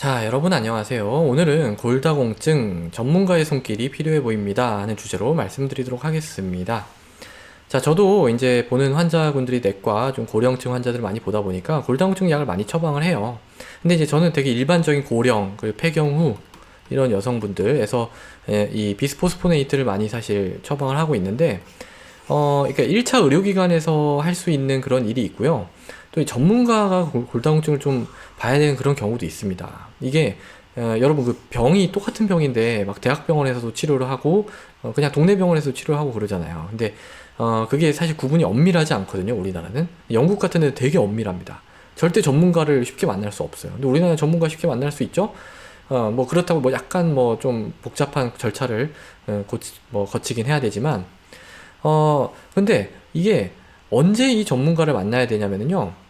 자, 여러분 안녕하세요. 오늘은 골다공증 전문가의 손길이 필요해 보입니다 하는 주제로 말씀드리도록 하겠습니다. 자, 저도 이제 보는 환자분들이 내과 좀 고령층 환자들을 많이 보다 보니까 골다공증 약을 많이 처방을 해요. 근데 이제 저는 되게 일반적인 고령, 그리고 폐경 후 이런 여성분들에서 이 비스포스포네이트를 많이 사실 처방을 하고 있는데, 그러니까 1차 의료기관에서 할 수 있는 그런 일이 있고요. 또 이 전문가가 골다공증을 좀 봐야 되는 그런 경우도 있습니다. 이게 여러분 그 병이 똑같은 병인데 막 대학병원에서도 치료를 하고 그냥 동네 병원에서도 치료를 하고 그러잖아요. 근데 그게 사실 구분이 엄밀하지 않거든요. 우리나라는 영국 같은 데는 되게 엄밀합니다. 절대 전문가를 쉽게 만날 수 없어요. 근데 우리나라는 전문가 쉽게 만날 수 있죠. 뭐 그렇다고 뭐 약간 뭐 좀 복잡한 절차를 거치긴 해야 되지만 근데 이게 언제 이 전문가를 만나야 되냐면요.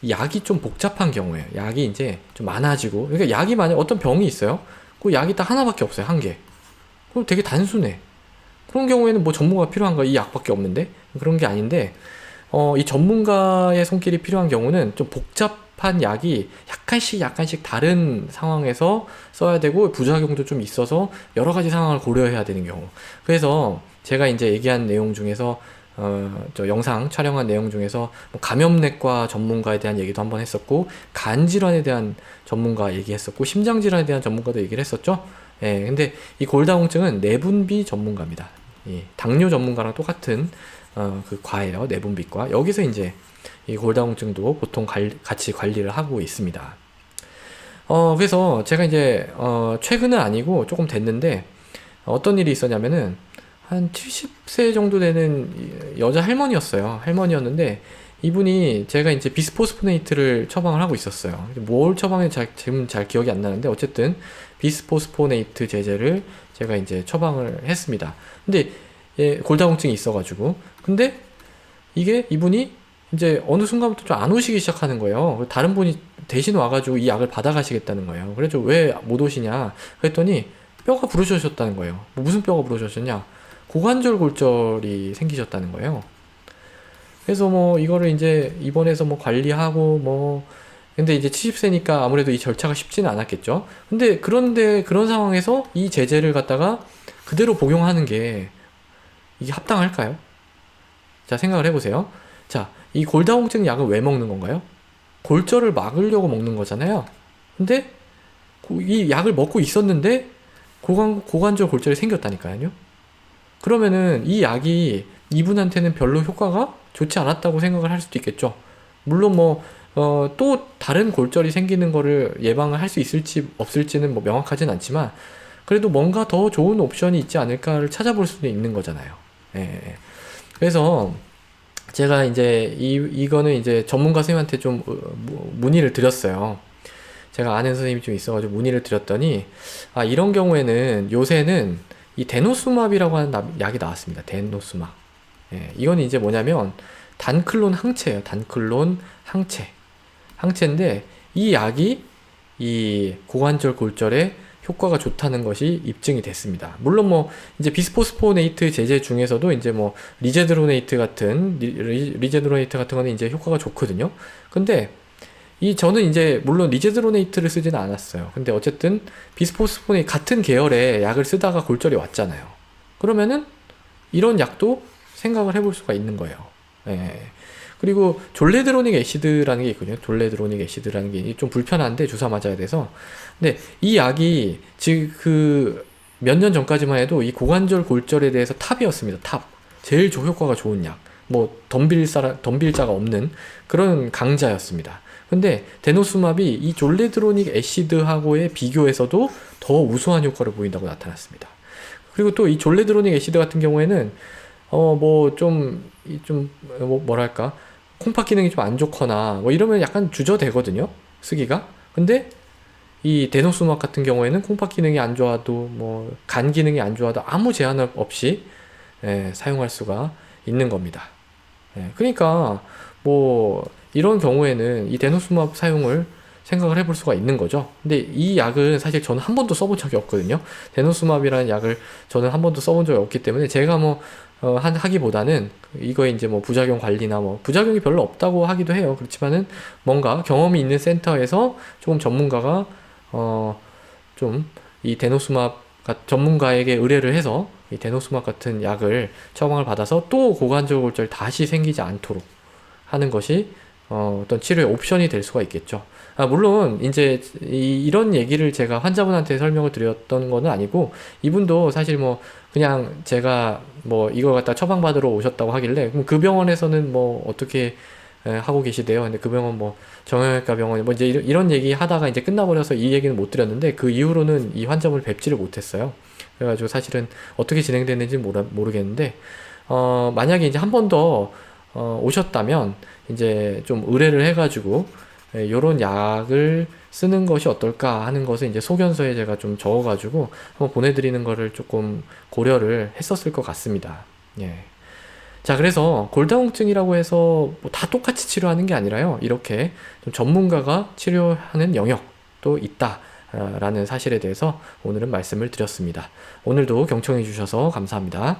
이 약이 좀 복잡한 경우에요. 약이 이제 좀 많아지고, 그러니까 약이 만약 어떤 병이 있어요. 그 약이 딱 하나밖에 없어요. 한 개. 그럼 되게 단순해. 그런 경우에는 뭐 전문가가 필요한가? 이 약밖에 없는데? 그런 게 아닌데, 이 전문가의 손길이 필요한 경우는 좀 복잡한 약이 약간씩 다른 상황에서 써야 되고, 부작용도 좀 있어서 여러 가지 상황을 고려해야 되는 경우. 그래서 제가 이제 얘기한 내용 중에서 저 영상 촬영한 내용 중에서 뭐 감염내과 전문가에 대한 얘기도 한번 했었고, 간 질환에 대한 전문가 얘기했었고, 심장 질환에 대한 전문가도 얘기를 했었죠. 예, 근데 이 골다공증은 내분비 전문가입니다. 예, 당뇨 전문가랑 똑같은 그 과예요. 내분비과. 여기서 이제 이 골다공증도 보통 같이 관리를 하고 있습니다. 그래서 제가 이제 최근은 아니고 조금 됐는데 어떤 일이 있었냐면은 한 70세 정도 되는 여자 할머니였어요. 할머니였는데 이분이 제가 이제 비스포스포네이트를 처방을 하고 있었어요. 뭘 처방했는지 지금 잘 기억이 안 나는데 어쨌든 비스포스포네이트 제제를 제가 이제 처방을 했습니다. 근데 골다공증이 있어가지고 근데 이게 이분이 이제 어느 순간부터 좀 안 오시기 시작하는 거예요. 다른 분이 대신 와가지고 이 약을 받아가시겠다는 거예요. 그래서 왜 못 오시냐 그랬더니 뼈가 부러져셨다는 거예요. 뭐 무슨 뼈가 부러졌냐? 고관절 골절이 생기셨다는 거예요. 그래서 뭐 이거를 이제 입원해서 뭐 관리하고 뭐 근데 이제 70세니까 아무래도 이 절차가 쉽지는 않았겠죠. 근데 그런데 그런 상황에서 이 제재를 갖다가 그대로 복용하는 게 이게 합당할까요? 자, 생각을 해보세요. 자, 이 골다공증 약을 왜 먹는 건가요? 골절을 막으려고 먹는 거잖아요. 근데 이 약을 먹고 있었는데 고관절 골절이 생겼다니까요. 그러면은 이 약이 이분한테는 별로 효과가 좋지 않았다고 생각을 할 수도 있겠죠. 물론 뭐, 또 다른 골절이 생기는 거를 예방을 할 수 있을지 없을지는 뭐 명확하진 않지만, 그래도 뭔가 더 좋은 옵션이 있지 않을까를 찾아볼 수도 있는 거잖아요. 예. 그래서 제가 이제 이거는 이제 전문가 선생님한테 좀 문의를 드렸어요. 제가 아는 선생님이 좀 있어가지고 문의를 드렸더니, 이런 경우에는 요새는 이 데노스맙이라고 하는 약이 나왔습니다. 데노스맙. 예, 이거는 이제 뭐냐면 단클론 항체예요. 단클론 항체. 항체인데 이 약이 이 고관절 골절에 효과가 좋다는 것이 입증이 됐습니다. 물론 뭐 이제 비스포스포네이트 제제 중에서도 이제 뭐 리제드로네이트 같은 리제드로네이트 같은 거는 이제 효과가 좋거든요. 근데 저는 이제 물론 리제드로네이트를 쓰지는 않았어요. 근데 어쨌든 비스포스폰이 같은 계열의 약을 쓰다가 골절이 왔잖아요. 그러면은 이런 약도 생각을 해볼 수가 있는 거예요. 예. 그리고 졸레드로닉 애시드라는 게 있거든요. 졸레드로닉 애시드라는 게 좀 불편한데 주사 맞아야 돼서. 근데 이 약이 지금 그 몇 년 전까지만 해도 이 고관절 골절에 대해서 탑이었습니다. 탑. 제일 효과가 좋은 약. 뭐 덤빌자가 없는 그런 강자였습니다. 근데 데노스맙이 이 졸레드로닉 애시드하고의 비교에서도 더 우수한 효과를 보인다고 나타났습니다. 그리고 또 이 졸레드로닉 애시드 같은 경우에는 뭐랄까 콩팥 기능이 좀 안 좋거나 뭐 이러면 약간 주저되거든요, 쓰기가. 근데 이 데노스맙 같은 경우에는 콩팥 기능이 안 좋아도 뭐 간 기능이 안 좋아도 아무 제한 없이 사용할 수가 있는 겁니다. 그러니까 뭐 이런 경우에는 이 데노스맙 사용을 생각을 해볼 수가 있는 거죠. 근데 이 약은 사실 저는 한 번도 써본 적이 없거든요. 데노스맙이라는 약을 저는 한 번도 써본 적이 없기 때문에 제가 뭐 하기보다는 이거에 이제 뭐 부작용 관리나 뭐 부작용이 별로 없다고 하기도 해요. 그렇지만은 뭔가 경험이 있는 센터에서 조금 전문가가 좀 이 데노스맙 전문가에게 의뢰를 해서 이 데노스맙 같은 약을 처방을 받아서 또 고관절 골절이 다시 생기지 않도록 하는 것이 어떤 치료의 옵션이 될 수가 있겠죠. 물론 이제 이런 얘기를 제가 환자분한테 설명을 드렸던 거는 아니고, 이분도 사실 뭐 그냥 제가 뭐 이걸 갖다 처방받으러 오셨다고 하길래 그럼 그 병원에서는 뭐 어떻게 하고 계시대요. 근데 그 병원 뭐 정형외과 병원 뭐 이제 이런 얘기 하다가 이제 끝나버려서 이 얘기는 못 드렸는데, 그 이후로는 이 환자분을 뵙지를 못했어요. 그래가지고 사실은 어떻게 진행됐는지 모르겠는데, 만약에 이제 한 번 더 오셨다면 이제 좀 의뢰를 해가지고 요런 약을 쓰는 것이 어떨까 하는 것을 이제 소견서에 제가 좀 적어가지고 한번 보내드리는 거를 조금 고려를 했었을 것 같습니다. 예. 자, 그래서 골다공증이라고 해서 뭐다 똑같이 치료하는 게 아니라요, 이렇게 좀 전문가가 치료하는 영역도 있다 라는 사실에 대해서 오늘은 말씀을 드렸습니다. 오늘도 경청해 주셔서 감사합니다.